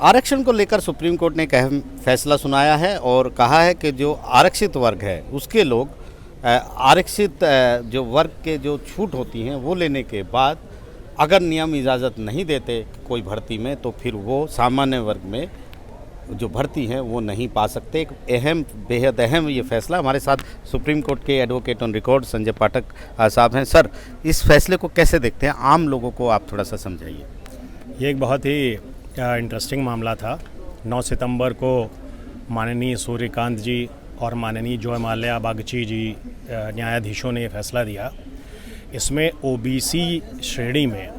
आरक्षण को लेकर सुप्रीम कोर्ट ने एक अहम फैसला सुनाया है और कहा है कि जो आरक्षित वर्ग है उसके लोग आरक्षित जो वर्ग के जो छूट होती हैं वो लेने के बाद अगर नियम इजाज़त नहीं देते कोई भर्ती में तो फिर वो सामान्य वर्ग में जो भर्ती हैं वो नहीं पा सकते। एक अहम बेहद अहम ये फैसला। हमारे साथ सुप्रीम कोर्ट के advocate on record Sanjay Pathak साहब हैं। सर, इस फैसले को कैसे देखते हैं? आम लोगों को आप थोड़ा सा समझाइए। ये एक बहुत ही इंटरेस्टिंग मामला था। 9 सितंबर को माननीय सूर्यकांत जी और माननीय जय माल्या बागची जी न्यायाधीशों ने ये फैसला दिया। इसमें ओबीसी श्रेणी में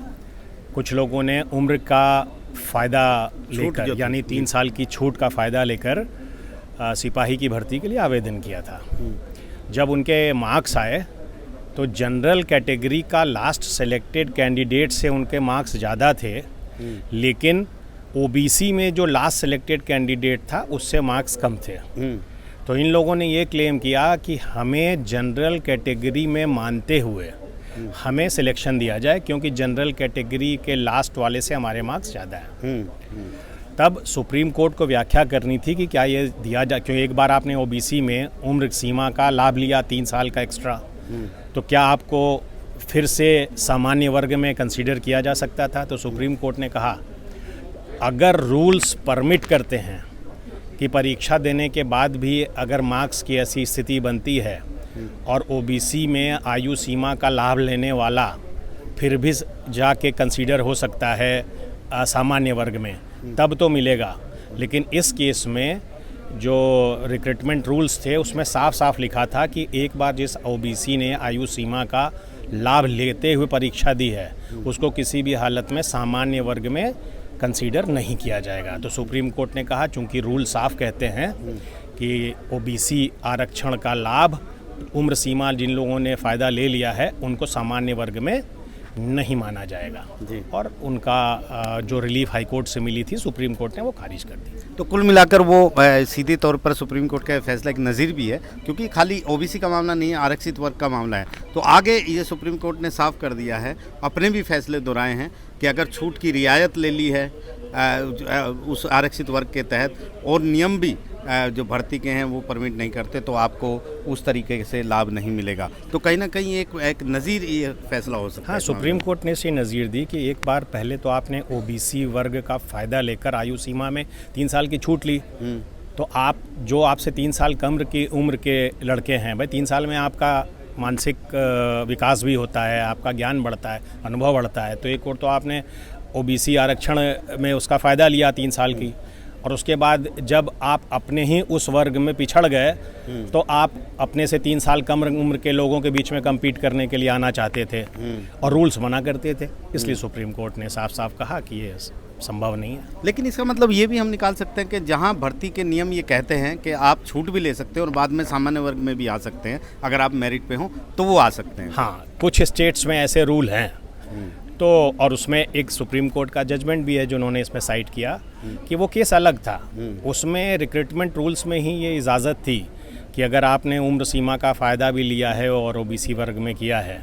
कुछ लोगों ने उम्र का फ़ायदा लेकर यानी 3 साल की छूट का फ़ायदा लेकर सिपाही की भर्ती के लिए आवेदन किया था। जब उनके मार्क्स आए तो जनरल कैटेगरी का लास्ट सेलेक्टेड कैंडिडेट से उनके मार्क्स ज़्यादा थे, लेकिन ओबीसी में जो लास्ट सेलेक्टेड कैंडिडेट था उससे मार्क्स कम थे। तो इन लोगों ने ये क्लेम किया कि हमें जनरल कैटेगरी में मानते हुए हमें सिलेक्शन दिया जाए, क्योंकि जनरल कैटेगरी के लास्ट वाले से हमारे मार्क्स ज़्यादा हैं। तब सुप्रीम कोर्ट को व्याख्या करनी थी कि क्या ये दिया जाए, क्योंकि एक बार आपने ओबीसी में उम्र सीमा का लाभ लिया 3 साल का एक्स्ट्रा, तो क्या आपको फिर से सामान्य वर्ग में कंसीडर किया जा सकता था? तो सुप्रीम कोर्ट ने कहा अगर रूल्स परमिट करते हैं कि परीक्षा देने के बाद भी अगर मार्क्स की ऐसी स्थिति बनती है और ओबीसी में आयु सीमा का लाभ लेने वाला फिर भी जाके कंसीडर हो सकता है सामान्य वर्ग में, तब तो मिलेगा। लेकिन इस केस में जो रिक्रूटमेंट रूल्स थे उसमें साफ साफ लिखा था कि एक बार जिस ओबीसी ने आयु सीमा का लाभ लेते हुए परीक्षा दी है उसको किसी भी हालत में सामान्य वर्ग में कंसीडर नहीं किया जाएगा। तो सुप्रीम कोर्ट ने कहा चूंकि रूल साफ कहते हैं कि ओबीसी आरक्षण का लाभ उम्र सीमा जिन लोगों ने फ़ायदा ले लिया है उनको सामान्य वर्ग में नहीं माना जाएगा जी। और उनका जो रिलीफ हाई कोर्ट से मिली थी सुप्रीम कोर्ट ने वो खारिज कर दी। तो कुल मिलाकर वो सीधे तौर पर सुप्रीम कोर्ट का फैसला एक नज़ीर भी है, क्योंकि खाली ओबीसी का मामला नहीं है, आरक्षित वर्ग का मामला है। तो आगे ये सुप्रीम कोर्ट ने साफ कर दिया है, अपने भी फैसले दोहराए हैं कि अगर छूट की रियायत ले ली है उस आरक्षित वर्ग के तहत और नियम भी जो भर्ती के हैं वो परमिट नहीं करते तो आपको उस तरीके से लाभ नहीं मिलेगा। तो कहीं ना कहीं एक नज़ीर ये फैसला हो सकता है। हाँ, सुप्रीम कोर्ट ने इसे नज़ीर दी कि एक बार पहले तो आपने ओबीसी वर्ग का फ़ायदा लेकर आयु सीमा में 3 साल की छूट ली, तो आप जो आपसे 3 साल कम की उम्र के लड़के हैं, भाई 3 साल में आपका मानसिक विकास भी होता है, आपका ज्ञान बढ़ता है, अनुभव बढ़ता है। तो एक और तो आपने ओबीसी आरक्षण में उसका फ़ायदा लिया 3 साल की, और उसके बाद जब आप अपने ही उस वर्ग में पिछड़ गए तो आप अपने से 3 साल कम उम्र के लोगों के बीच में कम्पीट करने के लिए आना चाहते थे और रूल्स मना करते थे। इसलिए सुप्रीम कोर्ट ने साफ साफ कहा कि ये संभव नहीं है। लेकिन इसका मतलब ये भी हम निकाल सकते हैं कि जहां भर्ती के नियम ये कहते हैं कि आप छूट भी ले सकते हैं और बाद में सामान्य वर्ग में भी आ सकते हैं, अगर आप मेरिट पे हों तो वो आ सकते हैं। हाँ, कुछ स्टेट्स में ऐसे रूल हैं। तो और उसमें एक सुप्रीम कोर्ट का जजमेंट भी है जो उन्होंने इसमें साइट किया कि वो केस अलग था। उसमें रिक्रूटमेंट रूल्स में ही ये इजाज़त थी कि अगर आपने उम्र सीमा का फ़ायदा भी लिया है और ओबीसी वर्ग में किया है,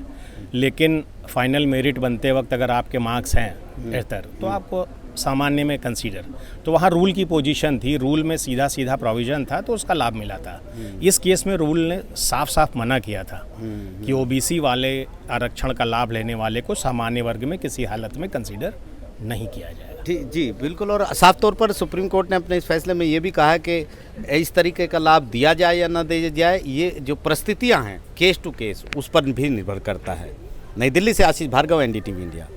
लेकिन फाइनल मेरिट बनते वक्त अगर आपके मार्क्स हैं बेहतर तो आपको सामान्य में कंसीडर, तो वहाँ रूल की पोजीशन थी, रूल में सीधा सीधा प्रोविज़न था तो उसका लाभ मिला था। इस केस में रूल ने साफ साफ मना किया था कि ओबीसी वाले आरक्षण का लाभ लेने वाले को सामान्य वर्ग में किसी हालत में कंसीडर नहीं किया जाएगा। जी बिल्कुल। और साफ तौर पर सुप्रीम कोर्ट ने अपने इस फैसले में ये भी कहा है कि इस तरीके का लाभ दिया जाए या न दिया जाए, ये जो परिस्थितियाँ हैं केस टू केस उस पर भी निर्भर करता है। नई दिल्ली से आशीष भार्गव, NDTV इंडिया।